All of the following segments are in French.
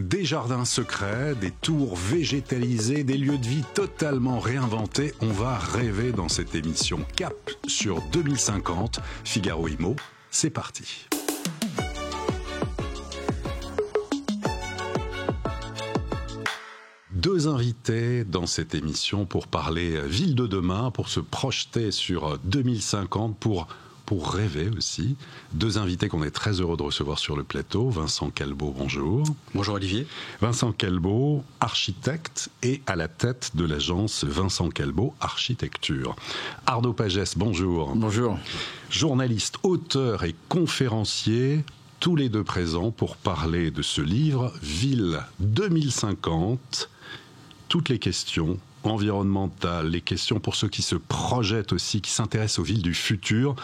Des jardins secrets, des tours végétalisées, des lieux de vie totalement réinventés. On va rêver dans cette émission. Cap sur 2050. Figaro Immo, c'est parti. Deux invités dans cette émission pour parler ville de demain, pour se projeter sur 2050, pour rêver aussi. Deux invités qu'on est très heureux de recevoir sur le plateau. Vincent Calbeau, bonjour. Bonjour Olivier. Vincent Calbeau, architecte et à la tête de l'agence Vincent Calbeau Architecture. Arnaud Pagès, bonjour. Bonjour. Journaliste, auteur et conférencier, tous les deux présents pour parler de ce livre, Ville 2050. Toutes les questions environnementales, les questions pour ceux qui se projettent aussi, qui s'intéressent aux villes du futur,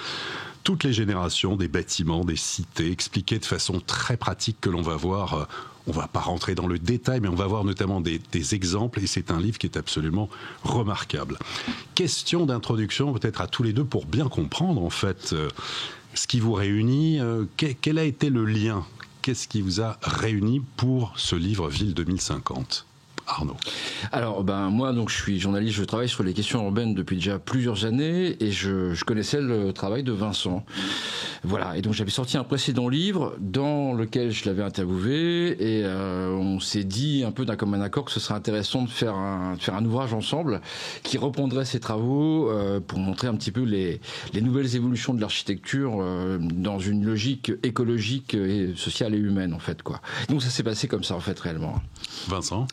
toutes les générations, des bâtiments, des cités, expliquées de façon très pratique que l'on va voir. On ne va pas rentrer dans le détail, mais on va voir notamment des exemples, et c'est un livre qui est absolument remarquable. Question d'introduction peut-être à tous les deux pour bien comprendre en fait ce qui vous réunit. Quel a été le lien ? Qu'est-ce qui vous a réuni pour ce livre Ville 2050 ? Arnaud. Alors, moi, donc, je suis journaliste, je travaille sur les questions urbaines depuis déjà plusieurs années et je connaissais le travail de Vincent. Voilà, et donc j'avais sorti un précédent livre dans lequel je l'avais interviewé et on s'est dit un peu d'un commun accord que ce serait intéressant de faire un ouvrage ensemble qui reprendrait ses travaux pour montrer un petit peu les nouvelles évolutions de l'architecture dans une logique écologique, et sociale et humaine, en fait, quoi. Donc ça s'est passé comme ça, en fait, réellement. Vincent.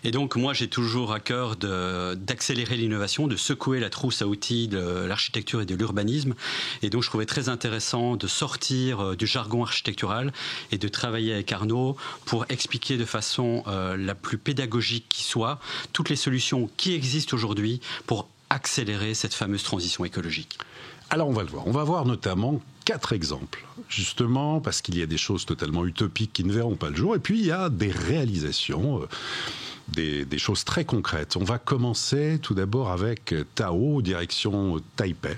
Et donc moi j'ai toujours à cœur d'accélérer l'innovation, de secouer la trousse à outils de l'architecture et de l'urbanisme. Et donc je trouvais très intéressant de sortir du jargon architectural et de travailler avec Arnaud pour expliquer de façon la plus pédagogique qui soit toutes les solutions qui existent aujourd'hui pour accélérer cette fameuse transition écologique. Alors on va le voir. On va voir notamment 4 exemples, justement parce qu'il y a des choses totalement utopiques qui ne verront pas le jour, et puis il y a des réalisations, des choses très concrètes. On va commencer tout d'abord avec Tao, direction Taipei.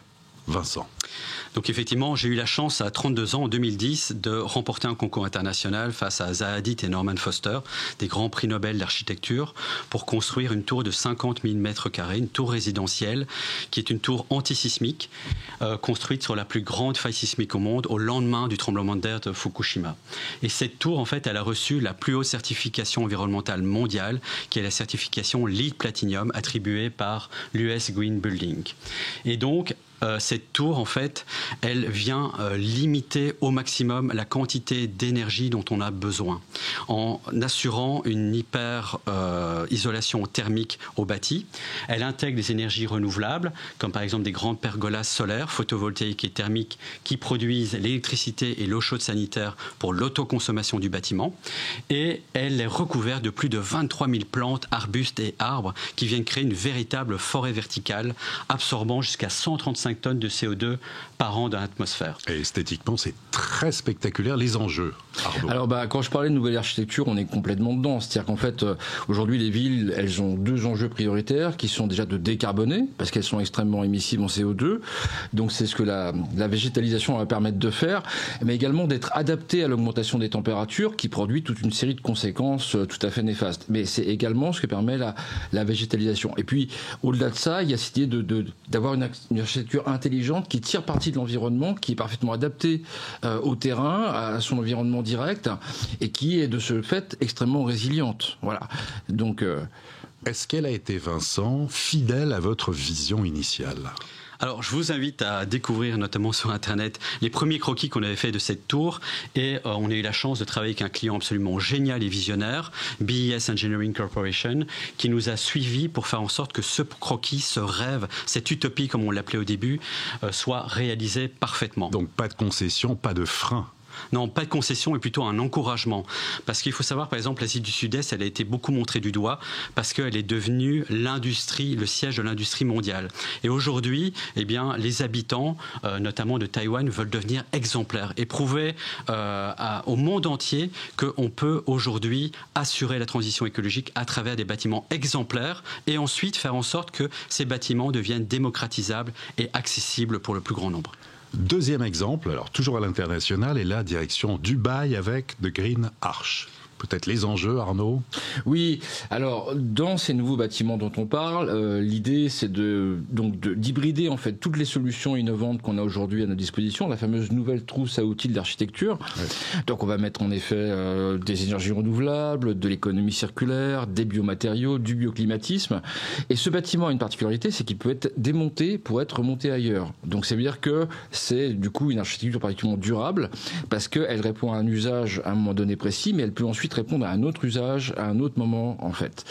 Vincent. Donc effectivement, j'ai eu la chance à 32 ans, en 2010, de remporter un concours international face à Zaha Hadid et Norman Foster, des grands prix Nobel d'architecture, pour construire une tour de 50 000 mètres carrés, une tour résidentielle, qui est une tour antisismique, construite sur la plus grande faille sismique au monde, au lendemain du tremblement de terre de Fukushima. Et cette tour, en fait, elle a reçu la plus haute certification environnementale mondiale, qui est la certification LEED Platinum, attribuée par l'US Green Building. Et donc, cette tour, en fait, elle vient limiter au maximum la quantité d'énergie dont on a besoin, en assurant une hyper-isolation thermique au bâti. Elle intègre des énergies renouvelables, comme par exemple des grandes pergolas solaires, photovoltaïques et thermiques, qui produisent l'électricité et l'eau chaude sanitaire pour l'autoconsommation du bâtiment. Et elle est recouverte de plus de 23 000 plantes, arbustes et arbres qui viennent créer une véritable forêt verticale, absorbant jusqu'à 135 tonnes de CO2 par an dans l'atmosphère. Et esthétiquement, c'est très spectaculaire. Les enjeux, Arnaud. Alors, quand je parlais de nouvelle architecture, on est complètement dedans. C'est-à-dire qu'en fait, aujourd'hui, les villes, elles ont 2 enjeux prioritaires qui sont déjà de décarboner, parce qu'elles sont extrêmement émissives en CO2. Donc, c'est ce que la végétalisation va permettre de faire, mais également d'être adaptée à l'augmentation des températures qui produit toute une série de conséquences tout à fait néfastes. Mais c'est également ce que permet la végétalisation. Et puis, au-delà de ça, il y a cette idée d'avoir une architecture intelligente qui tire parti de l'environnement, qui est parfaitement adaptée au terrain, à son environnement direct, et qui est de ce fait extrêmement résiliente. Voilà. Donc, est-ce qu'elle a été, Vincent, fidèle à votre vision initiale ? Alors, je vous invite à découvrir, notamment sur Internet, les premiers croquis qu'on avait fait de cette tour. Et on a eu la chance de travailler avec un client absolument génial et visionnaire, BES Engineering Corporation, qui nous a suivis pour faire en sorte que ce croquis, ce rêve, cette utopie, comme on l'appelait au début, soit réalisé parfaitement. Donc, pas de concession, pas de frein. Non, pas de concession, mais plutôt un encouragement. Parce qu'il faut savoir, par exemple, l'Asie du Sud-Est, elle a été beaucoup montrée du doigt parce qu'elle est devenue l'industrie, le siège de l'industrie mondiale. Et aujourd'hui, eh bien, les habitants, notamment de Taïwan, veulent devenir exemplaires et prouver au monde entier qu'on peut aujourd'hui assurer la transition écologique à travers des bâtiments exemplaires et ensuite faire en sorte que ces bâtiments deviennent démocratisables et accessibles pour le plus grand nombre. Deuxième exemple, alors toujours à l'international, et là, direction Dubaï avec The Green Arch. peut-être les enjeux, Arnaud? Oui, alors dans ces nouveaux bâtiments dont on parle, l'idée c'est d'hybrider en fait toutes les solutions innovantes qu'on a aujourd'hui à notre disposition, la fameuse nouvelle trousse à outils de l'architecture. Ouais. Donc on va mettre en effet des énergies renouvelables, de l'économie circulaire, des biomatériaux, du bioclimatisme. Et ce bâtiment a une particularité, c'est qu'il peut être démonté pour être remonté ailleurs. Donc ça veut dire que c'est du coup une architecture particulièrement durable parce qu'elle répond à un usage à un moment donné précis, mais elle peut ensuite répondre à un autre usage à un autre moment en fait.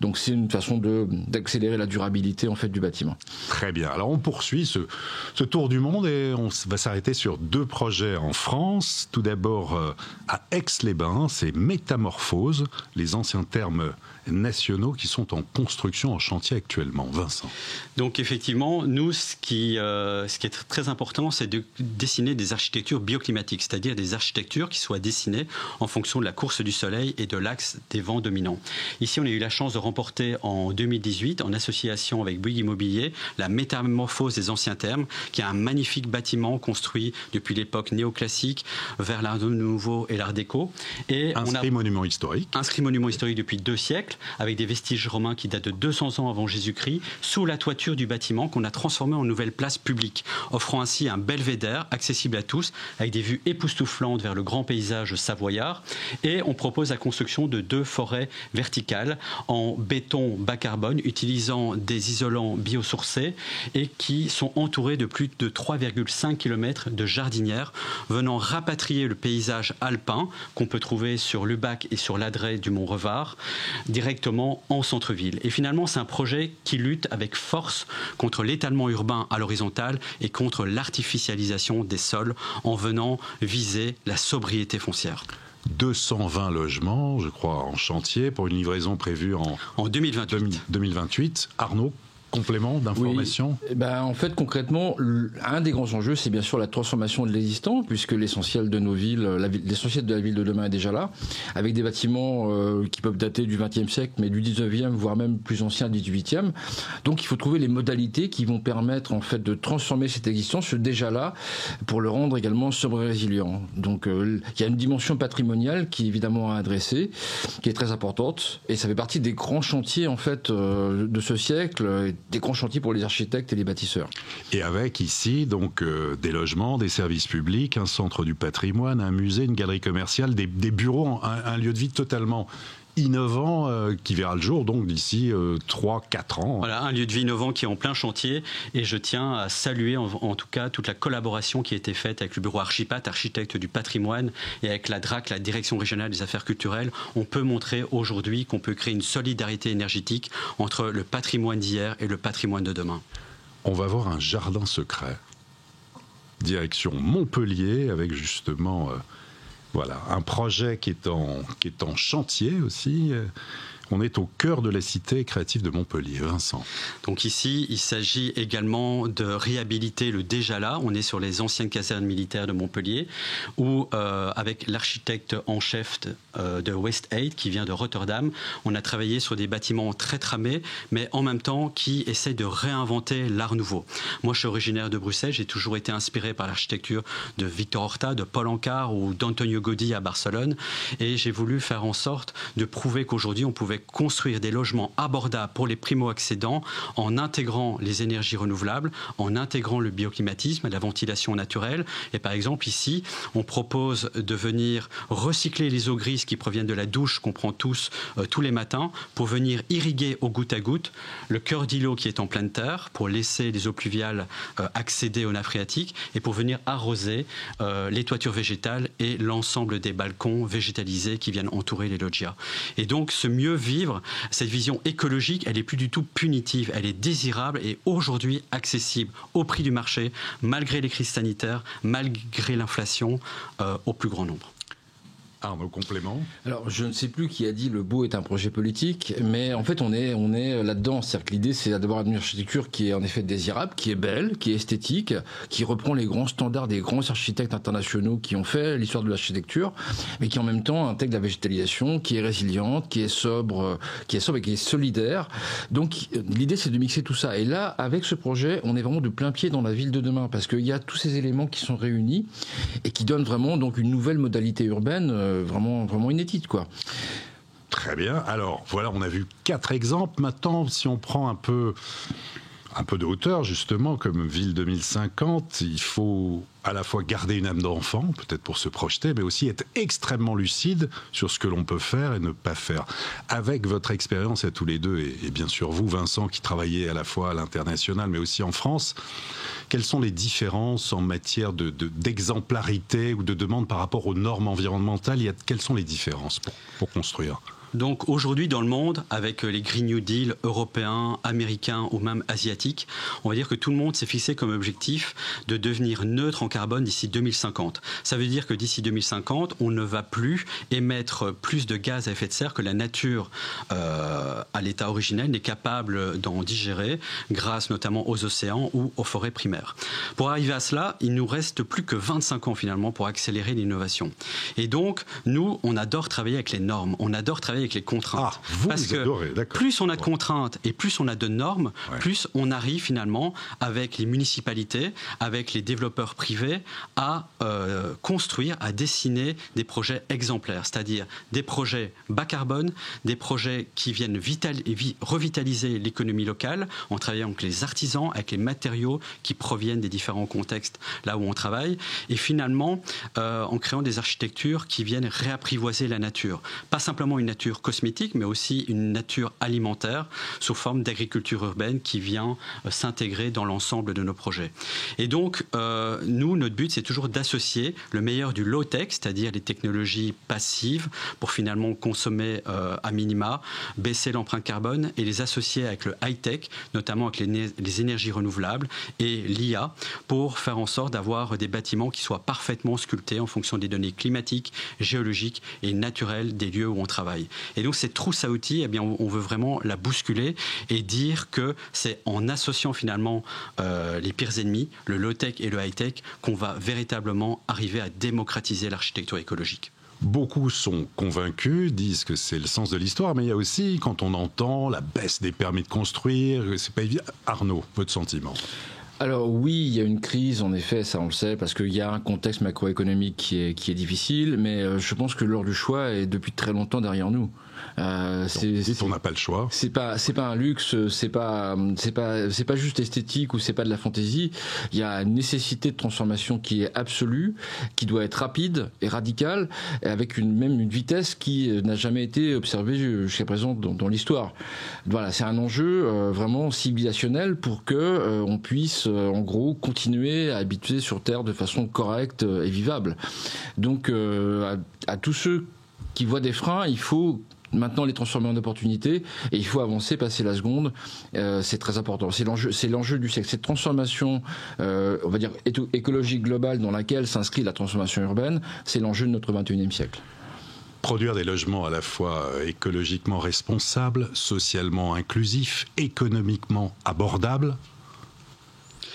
Donc c'est une façon d'accélérer la durabilité en fait du bâtiment. Très bien. Alors on poursuit ce tour du monde et on va s'arrêter sur 2 projets en France. Tout d'abord à Aix-les-Bains, c'est Métamorphose, les anciens termes nationaux qui sont en construction, en chantier actuellement. Vincent. Donc effectivement, nous, ce qui est très important, c'est de dessiner des architectures bioclimatiques, c'est-à-dire des architectures qui soient dessinées en fonction de la course du soleil et de l'axe des vents dominants. Ici, on a eu la chance de remporter en 2018, en association avec Bouygues Immobilier, la Métamorphose des anciens termes, qui est un magnifique bâtiment construit depuis l'époque néoclassique vers l'art nouveau et l'art déco. Et inscrit monument historique. Inscrit monument historique depuis 2 siècles, avec des vestiges romains qui datent de 200 ans avant Jésus-Christ, sous la toiture du bâtiment qu'on a transformé en nouvelle place publique, offrant ainsi un belvédère accessible à tous, avec des vues époustouflantes vers le grand paysage savoyard. Et on propose la construction de 2 forêts verticales en béton bas carbone, utilisant des isolants biosourcés et qui sont entourés de plus de 3,5 km de jardinières, venant rapatrier le paysage alpin qu'on peut trouver sur Lubac et sur l'adret du Mont Revard, directement en centre-ville. Et finalement, c'est un projet qui lutte avec force contre l'étalement urbain à l'horizontale et contre l'artificialisation des sols en venant viser la sobriété foncière. 220 logements, je crois, en chantier pour une livraison prévue en 2028. Arnaud, complément d'information? Oui. En fait, concrètement, un des grands enjeux, c'est bien sûr la transformation de l'existant, puisque l'essentiel de nos villes, l'essentiel de la ville de demain est déjà là, avec des bâtiments qui peuvent dater du XXe siècle, mais du XIXe, voire même plus ancien, XVIIIe. Donc, il faut trouver les modalités qui vont permettre, en fait, de transformer cet existant, ce déjà là, pour le rendre également sobre et résilient. Donc, il y a une dimension patrimoniale qui est évidemment à adresser, qui est très importante, et ça fait partie des grands chantiers, en fait, de ce siècle, des grands chantiers pour les architectes et les bâtisseurs. Et avec ici donc des logements, des services publics, un centre du patrimoine, un musée, une galerie commerciale, des bureaux, un lieu de vie totalement innovant qui verra le jour donc d'ici 3-4 ans. Voilà, un lieu de vie innovant qui est en plein chantier et je tiens à saluer en tout cas toute la collaboration qui a été faite avec le bureau Archipat, architecte du patrimoine, et avec la DRAC, la Direction régionale des affaires culturelles. On peut montrer aujourd'hui qu'on peut créer une solidarité énergétique entre le patrimoine d'hier et le patrimoine de demain. On va voir un jardin secret, direction Montpellier, avec justement voilà, un projet qui est en chantier aussi. On est au cœur de la cité créative de Montpellier. Vincent. Donc ici, il s'agit également de réhabiliter le déjà là. On est sur les anciennes casernes militaires de Montpellier, où avec l'architecte en chef de West 8, qui vient de Rotterdam, on a travaillé sur des bâtiments très tramés, mais en même temps qui essayent de réinventer l'art nouveau. Moi, je suis originaire de Bruxelles, j'ai toujours été inspiré par l'architecture de Victor Horta, de Paul Ancar ou d'Antonio Gaudí à Barcelone, et j'ai voulu faire en sorte de prouver qu'aujourd'hui, on pouvait construire des logements abordables pour les primo-accédants en intégrant les énergies renouvelables, en intégrant le bioclimatisme, la ventilation naturelle. Et par exemple, ici, on propose de venir recycler les eaux grises qui proviennent de la douche qu'on prend tous les matins pour venir irriguer au goutte à goutte le cœur d'îlot qui est en pleine terre pour laisser les eaux pluviales accéder aux nappes phréatiques et pour venir arroser les toitures végétales et l'ensemble des balcons végétalisés qui viennent entourer les loggias. Et donc, ce mieux vivre, cette vision écologique, elle n'est plus du tout punitive, elle est désirable et aujourd'hui accessible au prix du marché, malgré les crises sanitaires, malgré l'inflation, au plus grand nombre. Arnaud, complément. Alors, je ne sais plus qui a dit le beau est un projet politique, mais en fait, on est là-dedans. C'est-à-dire que l'idée, c'est d'avoir une architecture qui est en effet désirable, qui est belle, qui est esthétique, qui reprend les grands standards des grands architectes internationaux qui ont fait l'histoire de l'architecture, mais qui en même temps intègre la végétalisation, qui est résiliente, qui est sobre et qui est solidaire. Donc, l'idée, c'est de mixer tout ça. Et là, avec ce projet, on est vraiment de plein pied dans la ville de demain, parce qu'il y a tous ces éléments qui sont réunis et qui donnent vraiment donc une nouvelle modalité urbaine vraiment inédite, quoi. Très bien. Alors, voilà, on a vu 4 exemples. Maintenant, si on prend un peu de hauteur, justement, comme Ville 2050, il faut à la fois garder une âme d'enfant, peut-être pour se projeter, mais aussi être extrêmement lucide sur ce que l'on peut faire et ne pas faire. Avec votre expérience à tous les deux, et bien sûr vous, Vincent, qui travaillez à la fois à l'international, mais aussi en France, quelles sont les différences en matière d'exemplarité ou de demande par rapport aux normes environnementales? Quelles sont les différences pour construire? Donc aujourd'hui dans le monde, avec les Green New Deal européens, américains ou même asiatiques, on va dire que tout le monde s'est fixé comme objectif de devenir neutre en carbone d'ici 2050. Ça veut dire que d'ici 2050, on ne va plus émettre plus de gaz à effet de serre que la nature, à l'état originel, n'est capable d'en digérer, grâce notamment aux océans ou aux forêts primaires. Pour arriver à cela, il nous reste plus que 25 ans finalement pour accélérer l'innovation. Et donc, nous, on adore travailler avec les normes, on adore travailler avec les contraintes. Parce que plus on a de contraintes et plus on a de normes, plus on arrive finalement avec les municipalités, avec les développeurs privés à construire, à dessiner des projets exemplaires, c'est-à-dire des projets bas carbone, des projets qui viennent revitaliser l'économie locale en travaillant avec les artisans, avec les matériaux qui proviennent des différents contextes là où on travaille, et finalement en créant des architectures qui viennent réapprivoiser la nature. Pas simplement une nature cosmétique, mais aussi une nature alimentaire sous forme d'agriculture urbaine qui vient s'intégrer dans l'ensemble de nos projets. Et donc, nous, notre but, c'est toujours d'associer le meilleur du low-tech, c'est-à-dire les technologies passives, pour finalement consommer à minima, baisser l'empreinte carbone, et les associer avec le high-tech, notamment avec les énergies renouvelables et l'IA, pour faire en sorte d'avoir des bâtiments qui soient parfaitement sculptés en fonction des données climatiques, géologiques et naturelles des lieux où on travaille. Et donc cette trousse à outils, eh bien, on veut vraiment la bousculer et dire que c'est en associant finalement les pires ennemis, le low-tech et le high-tech, qu'on va véritablement arriver à démocratiser l'architecture écologique. Beaucoup sont convaincus, disent que c'est le sens de l'histoire, mais il y a aussi, quand on entend la baisse des permis de construire, c'est pas évident. Arnaud, votre sentiment? Alors oui, il y a une crise, en effet, ça on le sait, parce qu'il y a un contexte macroéconomique qui est difficile, mais je pense que l'heure du choix est depuis très longtemps derrière nous. On n'a pas le choix. C'est pas un luxe, c'est pas juste esthétique ou c'est pas de la fantaisie. Il y a une nécessité de transformation qui est absolue, qui doit être rapide et radicale, et avec même une vitesse qui n'a jamais été observée jusqu'à présent dans l'histoire. Voilà, c'est un enjeu vraiment civilisationnel pour que on puisse en gros continuer à habiter sur Terre de façon correcte et vivable. Donc à tous ceux qui voient des freins, il faut maintenant les transformer en opportunités, et il faut avancer, passer la seconde. C'est très important. C'est l'enjeu du siècle. Cette transformation, on va dire écologique globale, dans laquelle s'inscrit la transformation urbaine, c'est l'enjeu de notre 21e siècle. Produire des logements à la fois écologiquement responsables, socialement inclusifs, économiquement abordables.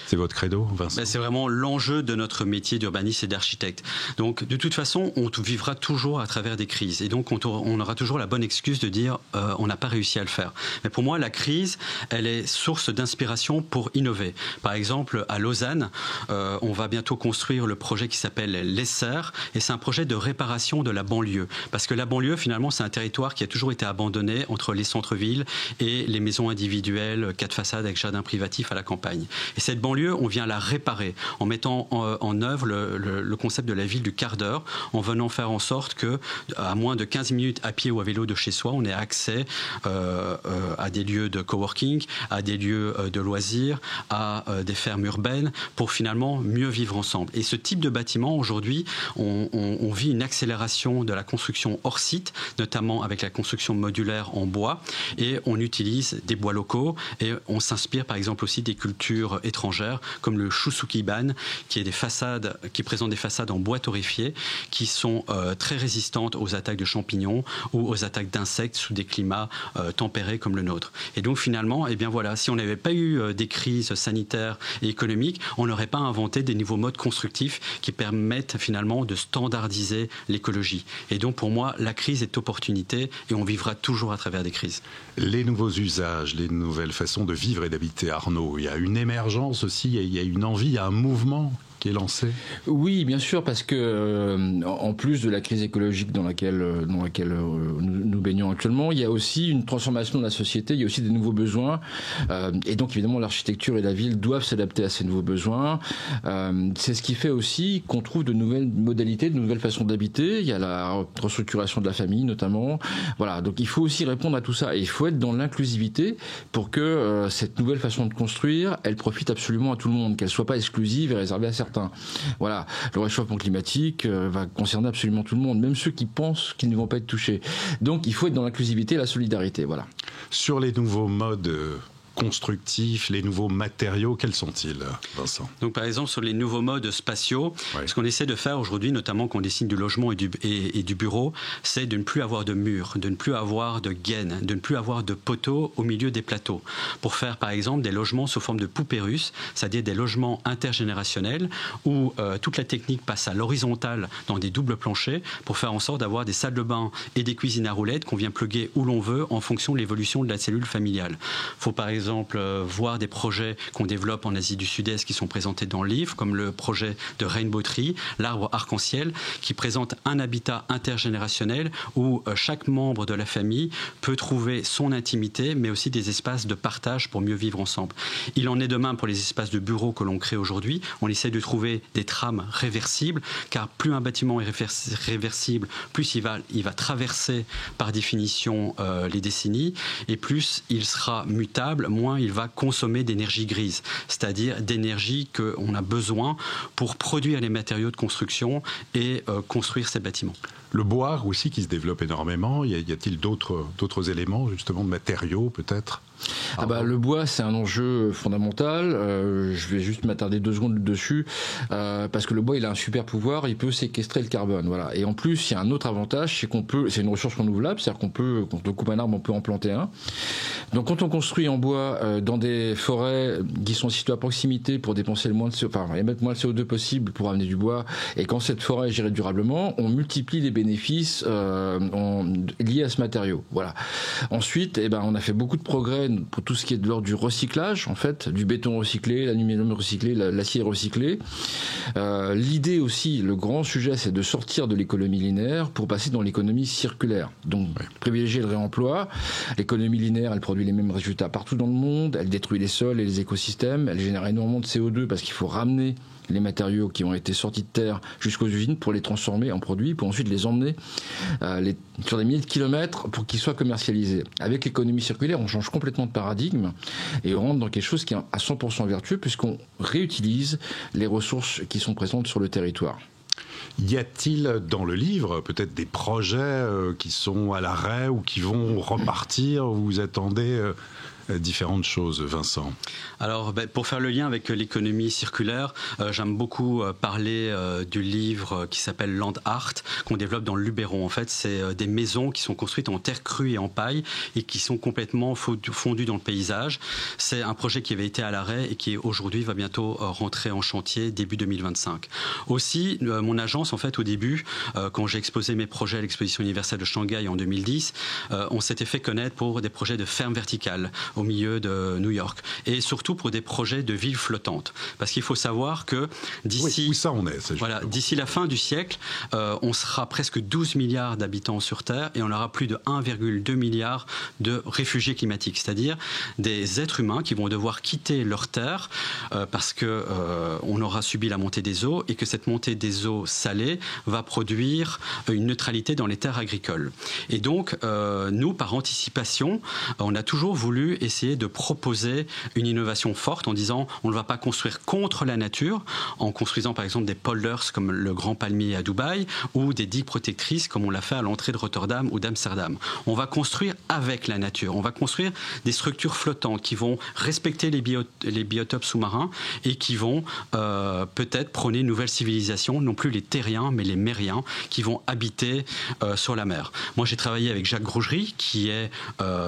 C'est votre credo, Vincent? C'est vraiment l'enjeu de notre métier d'urbaniste et d'architecte. Donc, de toute façon, on vivra toujours à travers des crises. Et donc, on aura toujours la bonne excuse de dire on n'a pas réussi à le faire. Mais pour moi, la crise, elle est source d'inspiration pour innover. Par exemple, à Lausanne, on va bientôt construire le projet qui s'appelle l'Esser. Et c'est un projet de réparation de la banlieue. Parce que la banlieue, finalement, c'est un territoire qui a toujours été abandonné entre les centres-villes et les maisons individuelles, 4 façades avec jardin privatif à la campagne. Et cette banlieue, on vient la réparer en mettant en œuvre le concept de la ville du quart d'heure, en venant faire en sorte que, à moins de 15 minutes à pied ou à vélo de chez soi, on ait accès à des lieux de coworking, à des lieux de loisirs, à des fermes urbaines, pour finalement mieux vivre ensemble. Et ce type de bâtiment, aujourd'hui, on vit une accélération de la construction hors site, notamment avec la construction modulaire en bois, et on utilise des bois locaux, et on s'inspire par exemple aussi des cultures étrangères, comme le Shusukiban, qui présente des façades en bois torréfié, qui sont très résistantes aux attaques de champignons ou aux attaques d'insectes sous des climats tempérés comme le nôtre. Et donc finalement, eh bien voilà, si on n'avait pas eu des crises sanitaires et économiques, on n'aurait pas inventé des nouveaux modes constructifs qui permettent finalement de standardiser l'écologie. Et donc pour moi, la crise est opportunité, et on vivra toujours à travers des crises. Les nouveaux usages, les nouvelles façons de vivre et d'habiter, Arnaud, il y a une émergence aussi, il y a une envie, il y a un mouvement qui est lancé? Oui, bien sûr, parce que en plus de la crise écologique dans laquelle nous baignons actuellement, il y a aussi une transformation de la société, il y a aussi des nouveaux besoins, et donc évidemment l'architecture et la ville doivent s'adapter à ces nouveaux besoins. C'est ce qui fait aussi qu'on trouve de nouvelles modalités, de nouvelles façons d'habiter. Il y a la restructuration de la famille notamment. Voilà, donc il faut aussi répondre à tout ça, et il faut être dans l'inclusivité pour que cette nouvelle façon de construire, elle profite absolument à tout le monde, qu'elle soit pas exclusive et réservée à certains. Voilà, le réchauffement climatique va concerner absolument tout le monde, même ceux qui pensent qu'ils ne vont pas être touchés. Donc il faut être dans l'inclusivité et la solidarité. Voilà. Sur les nouveaux modes constructifs, les nouveaux matériaux, quels sont-ils, Vincent? Donc par exemple sur les nouveaux modes spatiaux, ce qu'on essaie de faire aujourd'hui, notamment quand on dessine du logement et du bureau, c'est de ne plus avoir de murs, de ne plus avoir de gaines, de ne plus avoir de poteaux au milieu des plateaux, pour faire par exemple des logements sous forme de poupées russes, c'est-à-dire des logements intergénérationnels où toute la technique passe à l'horizontale dans des doubles planchers pour faire en sorte d'avoir des salles de bain et des cuisines à roulettes qu'on vient plugger où l'on veut en fonction de l'évolution de la cellule familiale. Il faut par exemple voir des projets qu'on développe en Asie du Sud-Est qui sont présentés dans le livre, comme le projet de Rainbow Tree, l'arbre arc-en-ciel, qui présente un habitat intergénérationnel où chaque membre de la famille peut trouver son intimité, mais aussi des espaces de partage pour mieux vivre ensemble. Il en est de même pour les espaces de bureaux que l'on crée aujourd'hui. On essaie de trouver des trames réversibles, car plus un bâtiment est réversible, plus il va traverser par définition les décennies, et plus il sera mutable, moins il va consommer d'énergie grise, c'est-à-dire d'énergie qu'on a besoin pour produire les matériaux de construction et construire ces bâtiments. Le bois aussi qui se développe énormément, y a-t-il d'autres éléments, justement, de matériaux peut-être? Le bois, c'est un enjeu fondamental. Je vais juste m'attarder 2 secondes dessus, parce que le bois, il a un super pouvoir, il peut séquestrer le carbone. Voilà. Et en plus, il y a un autre avantage, c'est une ressource renouvelable, c'est-à-dire quand on coupe un arbre, on peut en planter un. Donc quand on construit en bois dans des forêts qui sont situées à proximité pour dépenser émettre moins de CO2 possible pour amener du bois, et quand cette forêt est gérée durablement, on multiplie les bénéfices liés à ce matériau. Voilà. Ensuite, on a fait beaucoup de progrès pour tout ce qui est de l'ordre du recyclage, en fait, du béton recyclé, l'aluminium recyclé, l'acier recyclé. L'idée aussi, le grand sujet, c'est de sortir de l'économie linéaire pour passer dans l'économie circulaire. Donc, privilégier le réemploi. L'économie linéaire, elle produit les mêmes résultats partout dans le monde, elle détruit les sols et les écosystèmes, elle génère énormément de CO2 parce qu'il faut ramener les matériaux qui ont été sortis de terre jusqu'aux usines pour les transformer en produits, pour ensuite les emmener sur des milliers de kilomètres pour qu'ils soient commercialisés. Avec l'économie circulaire, on change complètement de paradigme et on rentre dans quelque chose qui est à 100% vertueux puisqu'on réutilise les ressources qui sont présentes sur le territoire. Y a-t-il dans le livre peut-être des projets qui sont à l'arrêt ou qui vont repartir? Vous attendez différentes choses, Vincent? Alors, pour faire le lien avec l'économie circulaire, j'aime beaucoup parler du livre qui s'appelle Land Art, qu'on développe dans le Luberon. En fait, c'est des maisons qui sont construites en terre crue et en paille et qui sont complètement fondues dans le paysage. C'est un projet qui avait été à l'arrêt et qui aujourd'hui va bientôt rentrer en chantier début 2025. Aussi, mon agence, en fait, au début, quand j'ai exposé mes projets à l'exposition universelle de Shanghai en 2010, on s'était fait connaître pour des projets de ferme verticale au milieu de New York, et surtout pour des projets de villes flottantes. Parce qu'il faut savoir que d'ici d'ici la fin du siècle, on sera presque 12 milliards d'habitants sur Terre et on aura plus de 1,2 milliard de réfugiés climatiques, c'est-à-dire des êtres humains qui vont devoir quitter leur terre parce que on aura subi la montée des eaux et que cette montée des eaux salées va produire une neutralité dans les terres agricoles. Et donc, nous, par anticipation, on a toujours voulu essayer de proposer une innovation forte en disant on ne va pas construire contre la nature en construisant par exemple des polders comme le Grand Palmier à Dubaï ou des digues protectrices comme on l'a fait à l'entrée de Rotterdam ou d'Amsterdam. On va construire avec la nature, on va construire des structures flottantes qui vont respecter les biotopes sous-marins et qui vont peut-être prôner une nouvelle civilisation, non plus les terriens mais les mériens qui vont habiter sur la mer. Moi j'ai travaillé avec Jacques Grougerie qui est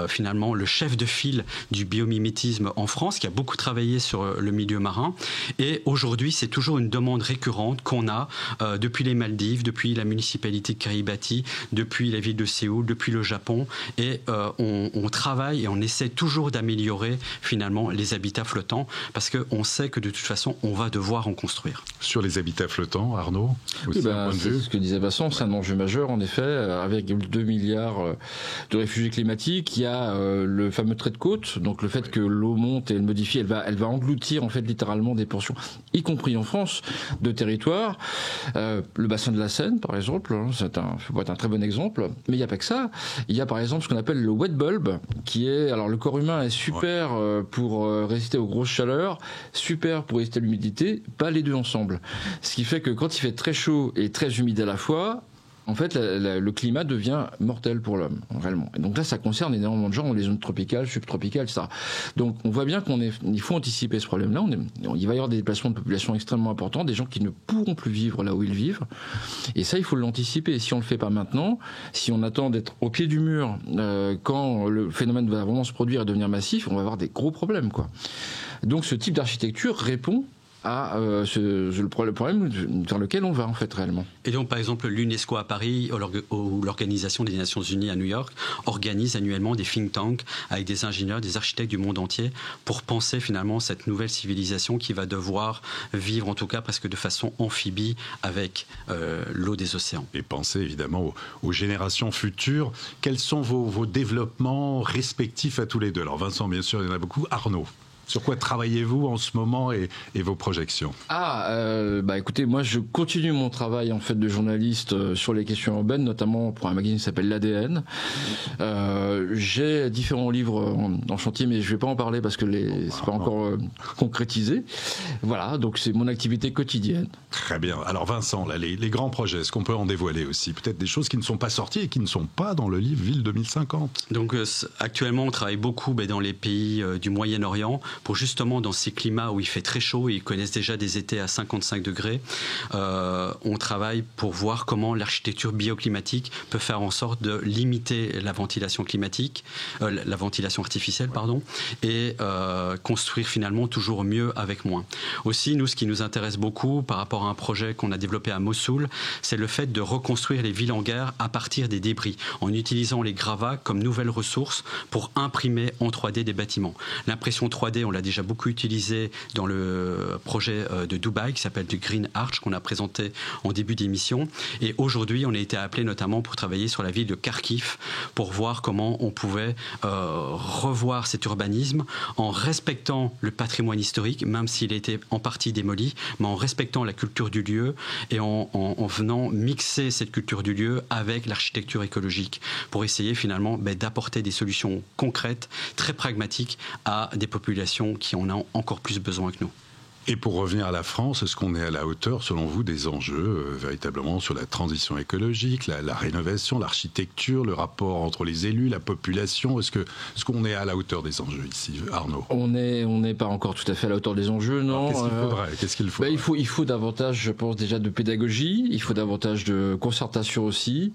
finalement le chef de file du biomimétisme en France, qui a beaucoup travaillé sur le milieu marin. Et aujourd'hui, c'est toujours une demande récurrente qu'on a depuis les Maldives, depuis la municipalité de Kiribati, depuis la ville de Séoul, depuis le Japon. Et on travaille et on essaie toujours d'améliorer finalement les habitats flottants, parce qu'on sait que de toute façon, on va devoir en construire. Sur les habitats flottants, Arnaud, c'est ce que disait Vincent, c'est un enjeu majeur en effet, avec 2 milliards de réfugiés climatiques. Il y a le fameux trait de côte, donc le fait que l'eau monte et elle modifie, elle va engloutir en fait littéralement des portions, y compris en France, de territoire. Le bassin de la Seine, par exemple, ça peut être un très bon exemple, mais il n'y a pas que ça. Il y a par exemple ce qu'on appelle le wet bulb, qui est, alors le corps humain est super pour résister aux grosses chaleurs, super pour résister à l'humidité, pas les deux ensemble. Ce qui fait que quand il fait très chaud et très humide à la fois, en fait, le climat devient mortel pour l'homme, réellement. Et donc là, ça concerne énormément de gens dans les zones tropicales, subtropicales, etc. Donc on voit bien il faut anticiper ce problème-là. Il va y avoir des déplacements de population extrêmement importants, des gens qui ne pourront plus vivre là où ils vivent. Et ça, il faut l'anticiper. Et si on ne le fait pas maintenant, si on attend d'être au pied du mur, quand le phénomène va vraiment se produire et devenir massif, on va avoir des gros problèmes, quoi. Donc ce type d'architecture répond à le problème vers lequel on va en fait réellement. Et donc par exemple l'UNESCO à Paris ou l'Organisation des Nations Unies à New York organise annuellement des think tanks avec des ingénieurs, des architectes du monde entier pour penser finalement cette nouvelle civilisation qui va devoir vivre en tout cas presque de façon amphibie avec l'eau des océans. Et penser évidemment aux générations futures. Quels sont vos développements respectifs à tous les deux? Alors Vincent, bien sûr, il y en a beaucoup. Arnaud, sur quoi travaillez-vous en ce moment et vos projections? Écoutez, moi je continue mon travail en fait de journaliste sur les questions urbaines, notamment pour un magazine qui s'appelle l'ADN. J'ai différents livres en chantier, mais je vais pas en parler parce que c'est pas encore concrétisé. Voilà, donc c'est mon activité quotidienne. Très bien. Alors Vincent, là, les grands projets, est-ce qu'on peut en dévoiler aussi? Peut-être des choses qui ne sont pas sorties et qui ne sont pas dans le livre Ville 2050. Donc actuellement, on travaille beaucoup dans les pays du Moyen-Orient, pour justement dans ces climats où il fait très chaud et ils connaissent déjà des étés à 55 degrés, on travaille pour voir comment l'architecture bioclimatique peut faire en sorte de limiter la ventilation climatique, la ventilation artificielle, pardon, et construire finalement toujours mieux avec moins. Aussi, nous, ce qui nous intéresse beaucoup par rapport à un projet qu'on a développé à Mossoul, c'est le fait de reconstruire les villes en guerre à partir des débris, en utilisant les gravats comme nouvelle ressource pour imprimer en 3D des bâtiments. L'impression 3D, on l'a déjà beaucoup utilisé dans le projet de Dubaï qui s'appelle du Green Arch qu'on a présenté en début d'émission. Et aujourd'hui, on a été appelé notamment pour travailler sur la ville de Kharkiv pour voir comment on pouvait revoir cet urbanisme en respectant le patrimoine historique, même s'il était en partie démoli, mais en respectant la culture du lieu et en venant mixer cette culture du lieu avec l'architecture écologique pour essayer finalement d'apporter des solutions concrètes, très pragmatiques à des populations qui en ont encore plus besoin que nous. Et pour revenir à la France, est-ce qu'on est à la hauteur, selon vous, des enjeux véritablement sur la transition écologique, la rénovation, l'architecture, le rapport entre les élus, la population? Est-ce qu'on est à la hauteur des enjeux ici, Arnaud? On n'est pas encore tout à fait à la hauteur des enjeux, non. Alors, qu'est-ce qu'il faudrait? Il faut davantage, je pense, déjà de pédagogie, il faut davantage de concertation aussi.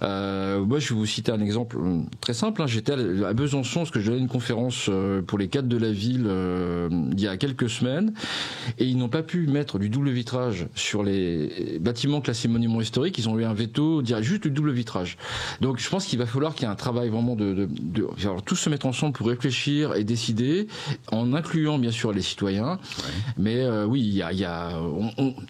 Moi, je vais vous citer un exemple très simple. J'étais à Besançon, parce que je donnais une conférence pour les cadres de la ville il y a quelques semaines. Et ils n'ont pas pu mettre du double vitrage sur les bâtiments classés monuments historiques. Ils ont eu un veto, juste du double vitrage. Donc je pense qu'il va falloir qu'il y ait un travail vraiment de tous se mettre ensemble pour réfléchir et décider, en incluant bien sûr les citoyens. Ouais. Mais oui, il y a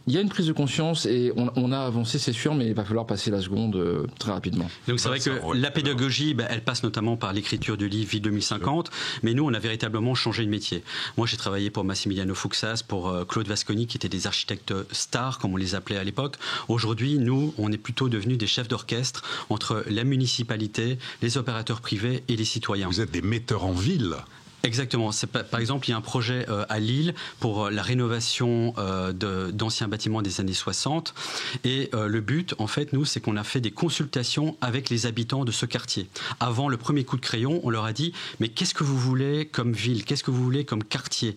une prise de conscience et on a avancé, c'est sûr, mais il va falloir passer la seconde très rapidement. Donc c'est vrai que la pédagogie, elle passe notamment par l'écriture du livre Ville 2050, mais nous on a véritablement changé de métier. Moi j'ai travaillé pour Massimiliano Fuksas, pour Claude Vasconi, qui étaient des architectes stars, comme on les appelait à l'époque. Aujourd'hui, nous, on est plutôt devenus des chefs d'orchestre entre la municipalité, les opérateurs privés et les citoyens. Vous êtes des metteurs en ville. Exactement. Par exemple, il y a un projet à Lille pour la rénovation d'anciens bâtiments des années 60. Et le but, en fait, nous, c'est qu'on a fait des consultations avec les habitants de ce quartier. Avant le premier coup de crayon, on leur a dit « Mais qu'est-ce que vous voulez comme ville ? Qu'est-ce que vous voulez comme quartier ?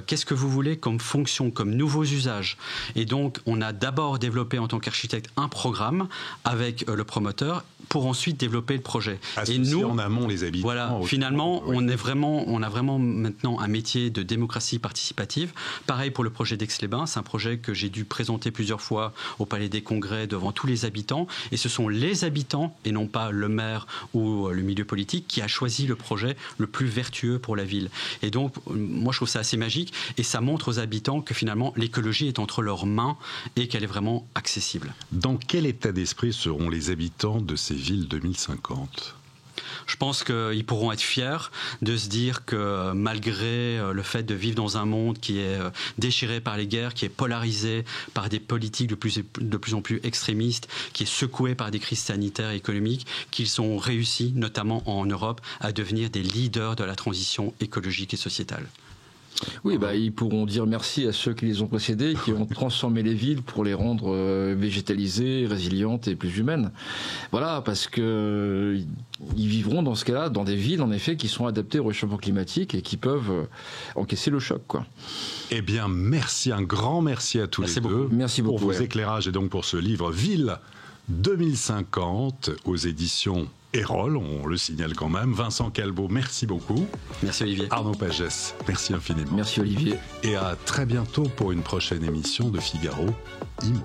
Qu'est-ce que vous voulez comme fonction, comme nouveaux usages ?» Et donc, on a d'abord développé en tant qu'architecte un programme avec le promoteur pour ensuite développer le projet. Et nous, en amont les habitants. Voilà, finalement, on a vraiment maintenant un métier de démocratie participative. Pareil pour le projet d'Aix-les-Bains, c'est un projet que j'ai dû présenter plusieurs fois au Palais des Congrès devant tous les habitants. Et ce sont les habitants, et non pas le maire ou le milieu politique, qui a choisi le projet le plus vertueux pour la ville. Et donc, moi, je trouve ça assez magique. Et ça montre aux habitants que finalement, l'écologie est entre leurs mains et qu'elle est vraiment accessible. Dans quel état d'esprit seront les habitants de ces villes 2050 ? Je pense qu'ils pourront être fiers de se dire que malgré le fait de vivre dans un monde qui est déchiré par les guerres, qui est polarisé par des politiques de plus en plus extrémistes, qui est secoué par des crises sanitaires et économiques, qu'ils ont réussi, notamment en Europe, à devenir des leaders de la transition écologique et sociétale. Oui, ils pourront dire merci à ceux qui les ont précédés, qui ont transformé les villes pour les rendre végétalisées, résilientes et plus humaines. Voilà, parce que ils vivront dans ce cas-là dans des villes, en effet, qui sont adaptées au réchauffement climatique et qui peuvent encaisser le choc, quoi. Eh bien, merci, un grand merci à tous les deux. Merci beaucoup. Pour vos éclairages et donc pour ce livre Ville 2050 aux éditions Erol, on le signale quand même. Vincent Calbeau, merci beaucoup. Merci Olivier. Arnaud Pagès, merci infiniment. Merci Olivier. Et à très bientôt pour une prochaine émission de Figaro Immo.